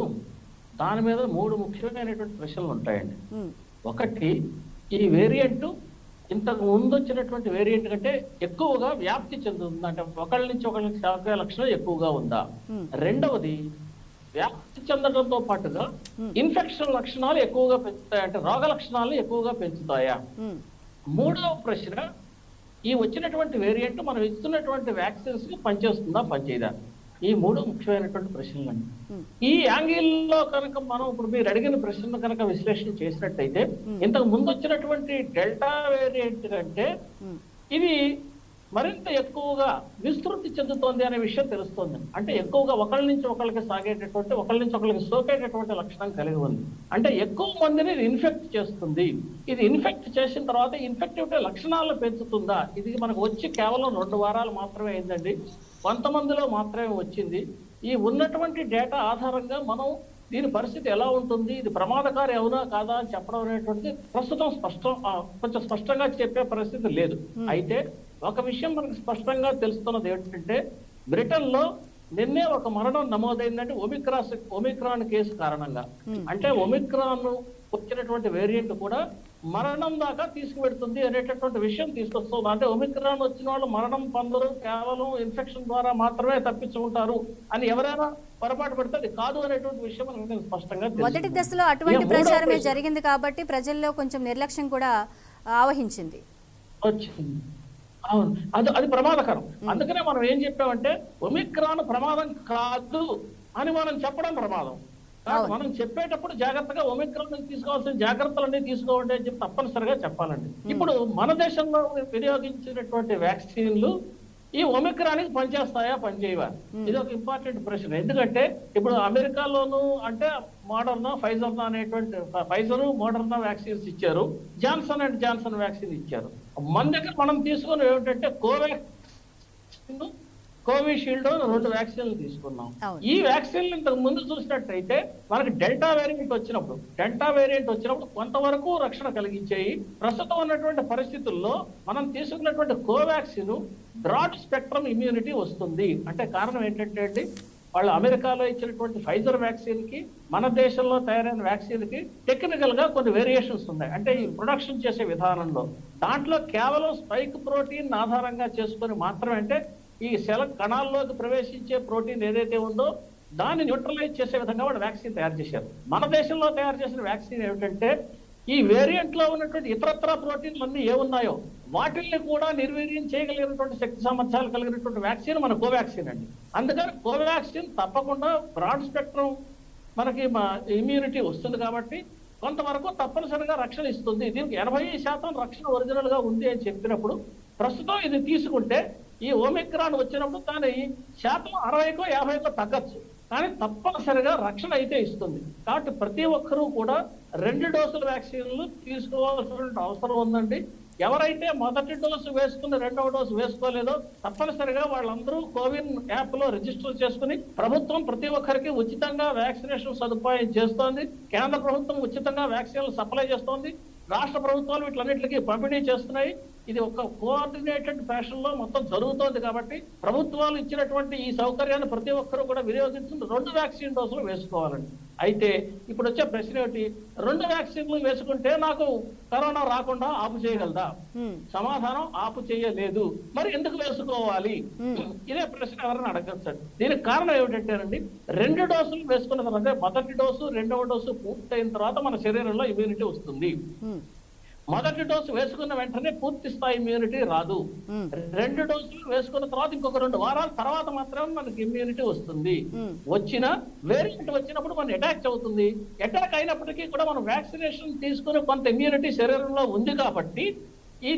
దాని మీద 3 ముఖ్యమైనటువంటి ప్రశ్నలు ఉంటాయండి. ఒకటి, ఈ వేరియంట్ ఇంతకు ముందు వచ్చినటువంటి వేరియంట్ కంటే ఎక్కువగా వ్యాప్తి చెందుతుంది, అంటే ఒకళ్ళ నుంచి ఒకళ్ళకి సోకే లక్షణం ఎక్కువగా ఉందా? రెండవది, వ్యాప్తి చెందడంతో పాటుగా ఇన్ఫెక్షన్ లక్షణాలు ఎక్కువగా పెంచుతాయి, అంటే రోగ లక్షణాలను ఎక్కువగా పెంచుతాయా? మూడవ ప్రశ్న, ఈ వచ్చినటువంటి వేరియంట్ మనం ఇస్తున్నటువంటి వ్యాక్సిన్స్ కి పనిచేస్తుందా, పనిచేయదా? ఈ 3 ముఖ్యమైనటువంటి ప్రశ్నలు అండి. ఈ యాంగిల్లో కనుక మనం ఇప్పుడు మీరు అడిగిన ప్రశ్నలు కనుక విశ్లేషణ చేసినట్టయితే, ఇంతకు ముందు వచ్చినటువంటి డెల్టా వేరియంట్ కంటే ఇది మరింత ఎక్కువగా విస్తృతి చెందుతోంది అనే విషయం తెలుస్తోంది. అంటే ఎక్కువగా ఒకళ్ళ నుంచి ఒకళ్ళకి సాగేటటువంటి, ఒకళ్ళ నుంచి ఒకళ్ళకి సోకేటటువంటి లక్షణం కలిగి ఉంది. అంటే ఎక్కువ మందిని ఇన్ఫెక్ట్ చేస్తుంది. ఇది ఇన్ఫెక్ట్ చేసిన తర్వాత ఇన్ఫెక్టివిటీ లక్షణాలను పెంచుతుందా? ఇది మనకు వచ్చి కేవలం 2 వారాలు మాత్రమే అయిందండి, కొంతమందిలో మాత్రమే వచ్చింది. ఈ ఉన్నటువంటి డేటా ఆధారంగా మనం దీని పరిస్థితి ఎలా ఉంటుంది, ఇది ప్రమాదకారి అవునా కాదా అని చెప్పడం అనేటువంటిది ప్రస్తుతం కొంచెం స్పష్టంగా చెప్పే పరిస్థితి లేదు. అయితే ఒక విషయం మనకు స్పష్టంగా తెలుస్తున్నది ఏంటంటే, బ్రిటన్ లో నిన్నే ఒక మరణం నమోదైందంటే ఒమిక్రాన్ కేసు కారణంగా. అంటే ఒమిక్రాన్ వచ్చినటువంటి వేరియంట్ కూడా మరణం దాకా తీసుకువెడుతుంది అనేటటువంటి విషయం తీసుకొస్తుంది. అంటే ఒమిక్రాన్ వచ్చిన వాళ్ళు మరణం పొందరు, కేవలం ఇన్ఫెక్షన్ ద్వారా మాత్రమే తప్పించుకుంటారు అని ఎవరైనా పొరపాటు పెడితే అది కాదు అనేటువంటి విషయం మనకు స్పష్టంగా మొదటి దశలో అటువంటి ప్రచారమే జరిగింది కాబట్టి ప్రజల్లో కొంచెం నిర్లక్ష్యం కూడా ఆవహించింది, వచ్చింది. అవును, అది ప్రమాదకరం. అందుకనే మనం ఏం చెప్పామంటే ఒమిక్రాన్ ప్రమాదం కాదు అని మనం చెప్పడం ప్రమాదం. మనం చెప్పేటప్పుడు జాగ్రత్తగా ఒమిక్రాన్ తీసుకోవాల్సిన జాగ్రత్తలన్నీ తీసుకోండి అని చెప్పి తప్పనిసరిగా చెప్పాలండి. ఇప్పుడు మన దేశంలో వినియోగించినటువంటి వ్యాక్సిన్లు ఈ ఒమిక్రాన్కి పనిచేస్తాయా, పనిచేయవా? ఇది ఒక ఇంపార్టెంట్ ప్రశ్న. ఎందుకంటే ఇప్పుడు అమెరికాలోను అంటే మోడర్నా, ఫైజర్ అనేటువంటి ఫైజర్, మోడర్నా వ్యాక్సిన్స్ ఇచ్చారు, జాన్సన్ అండ్ జాన్సన్ వ్యాక్సిన్ ఇచ్చారు. మన దగ్గర మనం తీసుకున్న ఏమిటంటే కోవాక్సిన్, కోవిషీల్డ్ 2 వ్యాక్సిన్లు తీసుకున్నాం. ఈ వ్యాక్సిన్లు ఇంతకు ముందు చూసినట్టయితే మనకి డెల్టా వేరియంట్ వచ్చినప్పుడు కొంతవరకు రక్షణ కలిగించాయి. ప్రస్తుతం ఉన్నటువంటి పరిస్థితుల్లో మనం తీసుకున్నటువంటి కోవాక్సిన్ బ్రాడ్ స్పెక్ట్రమ్ ఇమ్యూనిటీ వస్తుంది. అంటే కారణం ఏంటంటే అండి, వాళ్ళు అమెరికాలో ఇచ్చినటువంటి ఫైజర్ వ్యాక్సిన్ కి మన దేశంలో తయారైన వ్యాక్సిన్ కి టెక్నికల్ గా కొన్ని వేరియేషన్స్ ఉన్నాయి. అంటే ఈ ప్రొడక్షన్ చేసే విధానంలో దాంట్లో కేవలం స్పైక్ ప్రోటీన్ ఆధారంగా చేసుకొని మాత్రమే, అంటే ఈ సెల కణాల్లోకి ప్రవేశించే ప్రోటీన్ ఏదైతే ఉందో దాన్ని న్యూట్రలైజ్ చేసే విధంగా వాడు వ్యాక్సిన్ తయారు చేశారు. మన దేశంలో తయారు చేసిన వ్యాక్సిన్ ఏమిటంటే ఈ వేరియంట్ లో ఉన్నటువంటి ఇతరత్ర ప్రోటీన్లు అన్ని ఏమున్నాయో వాటిల్ని కూడా నిర్వీర్యం చేయగలిగినటువంటి శక్తి సామర్థ్యాలు కలిగినటువంటి వ్యాక్సిన్ మన కోవాక్సిన్ అండి. అందుకని కోవాక్సిన్ తప్పకుండా బ్రాడ్ స్పెక్ట్రమ్ మనకి ఇమ్యూనిటీ వస్తుంది కాబట్టి కొంతవరకు తప్పనిసరిగా రక్షణ ఇస్తుంది. దీనికి 80% రక్షణ ఒరిజినల్ గా ఉంది అని చెప్పినప్పుడు ప్రస్తుతం ఇది తీసుకుంటే ఈ ఒమిక్రాన్ వచ్చినప్పుడు దాని శాతం 60కో 50కో తగ్గచ్చు, కానీ తప్పనిసరిగా రక్షణ అయితే ఇస్తుంది. కాబట్టి ప్రతి ఒక్కరూ కూడా 2 డోసుల వ్యాక్సిన్లు తీసుకోవాల్సిన అవసరం ఉందండి. ఎవరైతే మొదటి డోసు వేసుకుని రెండవ డోసు వేసుకోలేదో తప్పనిసరిగా వాళ్ళందరూ కోవిన్ యాప్ లో రిజిస్టర్ చేసుకుని ప్రభుత్వం ప్రతి ఒక్కరికి ఉచితంగా వ్యాక్సినేషన్ సదుపాయం చేస్తోంది. కేంద్ర ప్రభుత్వం ఉచితంగా వ్యాక్సిన్లు సప్లై చేస్తోంది. రాష్ట్ర ప్రభుత్వాలు వీటిలన్నిటికీ పంపిణీ చేస్తున్నాయి. ఇది ఒక కోఆర్డినేటెడ్ ఫ్యాషన్ లో మొత్తం జరుగుతోంది. కాబట్టి ప్రభుత్వాలు ఇచ్చినటువంటి ఈ సౌకర్యాన్ని ప్రతి ఒక్కరూ కూడా వినియోగించుకుని 2 వ్యాక్సిన్ డోసులు వేసుకోవాలండి. అయితే ఇప్పుడు వచ్చే ప్రశ్న ఏమిటి, 2 వ్యాక్సిన్లు వేసుకుంటే నాకు కరోనా రాకుండా ఆపు చేయగలదా? సమాధానం ఆపు చేయలేదు. మరి ఎందుకు వేసుకోవాలి? ఇదే ప్రశ్న ఎవరైనా అడగచ్చు. దీనికి కారణం ఏమిటంటేనండి, 2 డోసులు వేసుకున్న తర్వాత మొదటి డోసు రెండవ డోసు పూర్తయిన తర్వాత మన శరీరంలో ఇమ్యూనిటీ వస్తుంది. మొదటి డోసు వేసుకున్న వెంటనే పూర్తి స్థాయి ఇమ్యూనిటీ రాదు. 2 డోసులు వేసుకున్న తర్వాత ఇంకొక 2 వారాల తర్వాత మాత్రమే మనకి ఇమ్యూనిటీ వస్తుంది. వచ్చిన వేరియంట్ వచ్చినప్పుడు మనం అటాక్ అవుతుంది. అటాక్ అయినప్పటికీ కూడా మనం వ్యాక్సినేషన్ తీసుకుని కొంత ఇమ్యూనిటీ శరీరంలో ఉంది కాబట్టి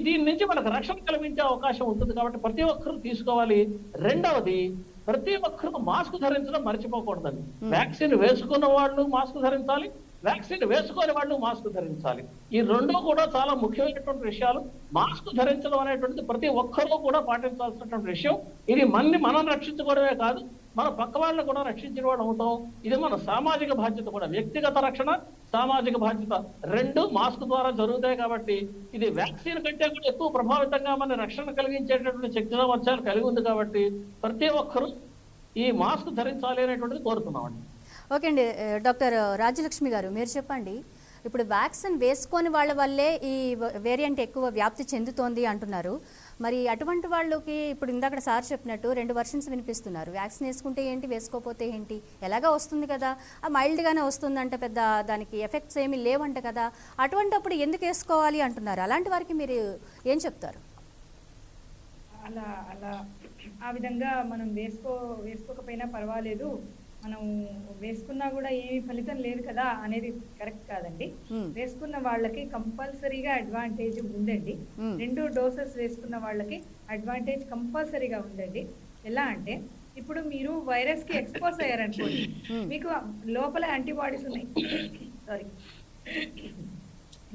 దీని నుంచి మనకు రక్షణ కలిగించే అవకాశం ఉంటుంది. కాబట్టి ప్రతి ఒక్కరూ తీసుకోవాలి. రెండవది, ప్రతి ఒక్కరూ మాస్క్ ధరించడం మర్చిపోకూడదండి. వ్యాక్సిన్ వేసుకున్న వాళ్ళు మాస్క్ ధరించాలి, వ్యాక్సిన్ వేసుకోని వాళ్ళు మాస్క్ ధరించాలి. ఈ 2 కూడా చాలా ముఖ్యమైనటువంటి విషయాలు. మాస్క్ ధరించడం అనేటువంటిది ప్రతి ఒక్కరూ కూడా పాటించాల్సినటువంటి విషయం. ఇది మనం రక్షించుకోవడమే కాదు, మన పక్క వాళ్ళని కూడా రక్షించిన వాళ్ళు అవుతాం. ఇది మన సామాజిక బాధ్యత కూడా. వ్యక్తిగత రక్షణ, సామాజిక బాధ్యత 2 మాస్క్ ద్వారా జరుగుతాయి. కాబట్టి ఇది వ్యాక్సిన్ కంటే కూడా ఎక్కువ ప్రభావితంగా మన రక్షణ కలిగించేటటువంటి శక్తి సామర్థ్యాలు కలిగి ఉంది. కాబట్టి ప్రతి ఒక్కరూ ఈ మాస్క్ ధరించాలి అనేటువంటిది కోరుతున్నామండి. ఓకే అండి. డాక్టర్ రాజ్యలక్ష్మి గారు, మీరు చెప్పండి, ఇప్పుడు వ్యాక్సిన్ వేసుకొని వాళ్ళ వల్లే ఈ వేరియంట్ ఎక్కువ వ్యాప్తి చెందుతోంది అంటున్నారు. మరి అటువంటి వాళ్ళకి ఇప్పుడు ఇందాక సార్ చెప్పినట్టు 2 వర్షన్స్ వినిపిస్తున్నారు. వ్యాక్సిన్ వేసుకుంటే ఏంటి, వేసుకోకపోతే ఏంటి, ఎలాగా వస్తుంది కదా, మైల్డ్గానే వస్తుందంట, పెద్ద దానికి ఎఫెక్ట్స్ ఏమీ లేవంట కదా, అటువంటిప్పుడు ఎందుకు వేసుకోవాలి అంటున్నారు. అలాంటి వారికి మీరు ఏం చెప్తారు? అలా ఆ విధంగా మనం వేసుకోకపోయినా పర్వాలేదు, మనం వేసుకున్నా కూడా ఏమి ఫలితం లేదు కదా అనేది కరెక్ట్ కాదండి. వేసుకున్న వాళ్ళకి కంపల్సరీగా అడ్వాంటేజ్ ఉందండి. 2 డోసెస్ వేసుకున్న వాళ్ళకి అడ్వాంటేజ్ కంపల్సరీగా ఉందండి. ఎలా అంటే, ఇప్పుడు మీరు వైరస్ కి ఎక్స్పోజ్ అయ్యారనుకోండి, మీకు లోపల యాంటీబాడీస్ ఉన్నాయి.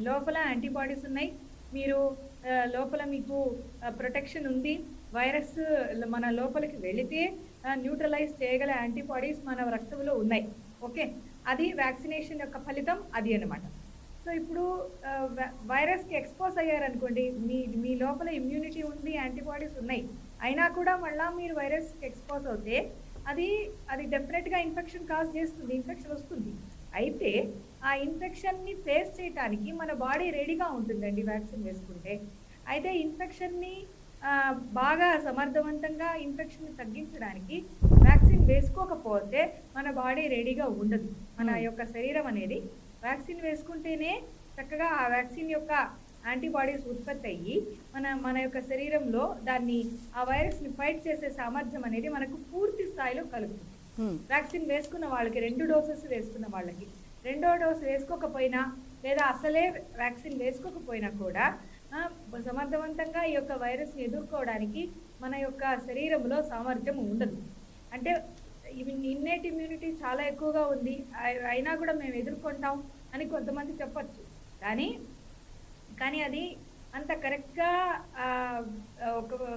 లోపల యాంటీబాడీస్ ఉన్నాయి, మీరు లోపల మీకు ప్రొటెక్షన్ ఉంది. వైరస్ మన లోపలికి వెళితే న్యూట్రలైజ్ చేయగల యాంటీబాడీస్ మన రక్తంలో ఉన్నాయి. ఓకే, అది వ్యాక్సినేషన్ యొక్క ఫలితం అది అన్నమాట. సో ఇప్పుడు వైరస్కి ఎక్స్పోజ్ అయ్యారనుకోండి, మీ లోపల ఇమ్యూనిటీ ఉంది, యాంటీబాడీస్ ఉన్నాయి, అయినా కూడా మళ్ళీ మీరు వైరస్కి ఎక్స్పోజ్ అవుతే అది డెఫినెట్గా ఇన్ఫెక్షన్ కాజ్ చేస్తుంది, ఇన్ఫెక్షన్ వస్తుంది. అయితే ఆ ఇన్ఫెక్షన్ని ఫేస్ చేయడానికి మన బాడీ రెడీగా ఉంటుందండి వ్యాక్సిన్ వేసుకుంటే. అయితే ఇన్ఫెక్షన్ని బాగా సమర్థవంతంగా ఇన్ఫెక్షన్ తగ్గించడానికి వ్యాక్సిన్ వేసుకోకపోతే మన బాడీ రెడీగా ఉండదు. మన యొక్క శరీరం అనేది వ్యాక్సిన్ వేసుకుంటేనే చక్కగా ఆ వ్యాక్సిన్ యొక్క యాంటీబాడీస్ ఉత్పత్తి అయ్యి మన యొక్క శరీరంలో ఆ వైరస్ ని ఫైట్ చేసే సామర్థ్యం అనేది మనకు పూర్తి స్థాయిలో కలుగుతుంది. వ్యాక్సిన్ వేసుకున్న వాళ్ళకి, 2 డోసెస్ వేసుకున్న వాళ్ళకి, 2వ డోసు వేసుకోకపోయినా లేదా అసలే వ్యాక్సిన్ వేసుకోకపోయినా కూడా సమర్థవంతంగా ఈ యొక్క వైరస్ని ఎదుర్కోవడానికి మన యొక్క శరీరంలో సామర్థ్యం ఉండదు. అంటే ఇన్నేట్ ఇమ్యూనిటీ చాలా ఎక్కువగా ఉంది, అయినా కూడా మేము ఎదుర్కొంటాం అని కొంతమంది చెప్పచ్చు. కానీ అది అంత కరెక్ట్గా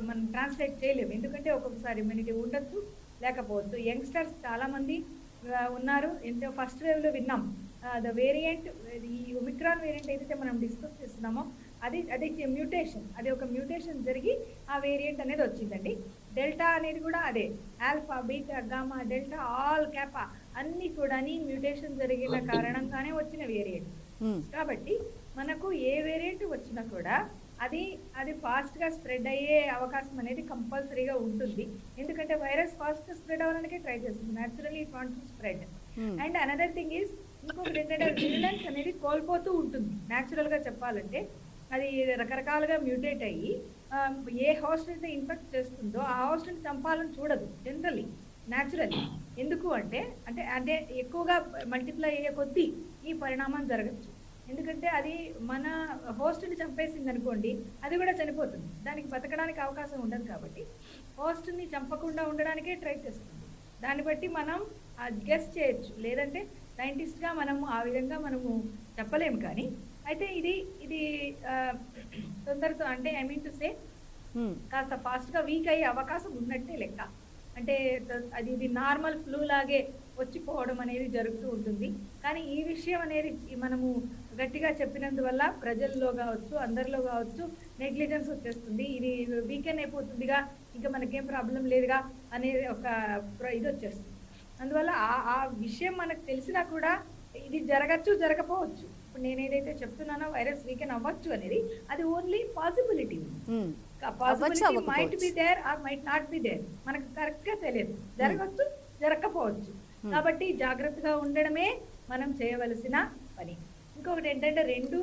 మనం ట్రాన్స్లేట్ చేయలేము. ఎందుకంటే ఒక్కొక్కసారి ఇమ్యూనిటీ ఉండొచ్చు, లేకపోవచ్చు. యంగ్స్టర్స్ చాలామంది ఉన్నారు. ఫస్ట్ వేవ్లో విన్నాం, ద వేరియంట్, ఈ ఒమిక్రాన్ వేరియంట్ ఏదైతే మనం డిస్కస్ చేస్తున్నామో అది మ్యూటేషన్, అది ఒక మ్యూటేషన్ జరిగి ఆ వేరియంట్ అనేది వచ్చిందండి. డెల్టా అనేది కూడా అదే, alpha, beta, gamma, delta, all kappa అన్ని కూడా మ్యూటేషన్ జరిగిన కారణంగానే వచ్చిన వేరియంట్. కాబట్టి మనకు ఏ వేరియంట్ వచ్చినా కూడా అది ఫాస్ట్ గా స్ప్రెడ్ అయ్యే అవకాశం అనేది కంపల్సరీగా ఉంటుంది. ఎందుకంటే వైరస్ ఫాస్ట్ స్ప్రెడ్ అవ్వడానికే ట్రై చేస్తుంది, naturally it wants to spread. And another thing is, ఇంకొకటి ఏంటంటే విజిలెన్స్ అనేది కోల్పోతూ ఉంటుంది. న్యాచురల్ గా చెప్పాలంటే అది రకరకాలుగా మ్యూటేట్ అయ్యి ఏ హోస్ట్ అయితే ఇన్ఫెక్ట్ చేస్తుందో ఆ హోస్ట్ ని చంపాలని చూడదు జనరల్లీ, న్యాచురల్లీ. ఎందుకు అంటే ఎక్కువగా మల్టిప్లై అయ్యే కొద్దీ ఈ పరిణామం జరగచ్చు. ఎందుకంటే అది మన హోస్ట్ని చంపేసింది అనుకోండి, అది కూడా చనిపోతుంది, దానికి బతకడానికి అవకాశం ఉండదు. కాబట్టి హోస్ట్ని చంపకుండా ఉండడానికే ట్రై చేస్తుంది. దాన్ని బట్టి మనం గెస్ చేయొచ్చు, లేదంటే సైంటిస్ట్గా మనము ఆ విధంగా మనము చెప్పలేము. కానీ అయితే ఇది ఇది ఆ, తొందరతో అంటే ఐ మీన్ టు సే కాస్త ఫాస్ట్ గా వీక్ అయ్యే అవకాశం ఉన్నట్టే లెక్క. అంటే అది ఇది నార్మల్ ఫ్లూ లాగే వచ్చిపోవడం అనేది జరుగుతూ ఉంటుంది. కానీ ఈ విషయం అనేది మనము గట్టిగా చెప్పినందువల్ల ప్రజల్లో కావచ్చు, అందరిలో కావచ్చు నెగ్లిజెన్స్ వచ్చేస్తుంది. ఇది వీకెండ్ అయిపోతుందిగా, ఇంకా మనకేం ప్రాబ్లం లేదుగా అనేది ఒక ఇది వచ్చేస్తుంది. అందువల్ల ఆ విషయం మనకు తెలిసినా కూడా ఇది జరగచ్చు, జరగకపోవచ్చు. ఇప్పుడు నేను ఏదైతే చెప్తున్నానో వైరస్ వీకెండ్ అవ్వచ్చు అనేది, అది only possibility. Possibility might be there or might not be there, మనకు కరెక్ట్ గా తెలియదు. జరగచ్చు, జరగకపోవచ్చు. కాబట్టి జాగ్రత్తగా ఉండడమే మనం చేయవలసిన పని. ఇంకొకటి ఏంటంటే 2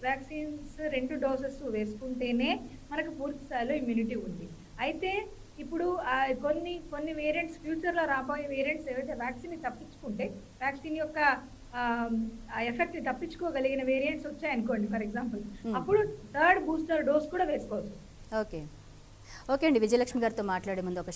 వ్యాక్సిన్స్ 2 డోసెస్ వేసుకుంటేనే మనకు పూర్తి స్థాయిలో ఇమ్యూనిటీ ఉంది. అయితే ఇప్పుడు కొన్ని వేరియంట్స్, ఫ్యూచర్ లో రాబోయే వేరియంట్స్ ఏవైతే వ్యాక్సిన్ తప్పించుకుంటే, వ్యాక్సిన్ యొక్క ఎఫెక్ట్ తప్పించుకోగలిగిన వేరియంట్స్ వచ్చాయనుకోండి ఫర్ ఎగ్జాంపుల్, అప్పుడు 3rd బూస్టర్ డోస్ కూడా వేసుకోవచ్చు. ఓకే అండి, విజయలక్ష్మి గారితో మాట్లాడే ముందు ఒక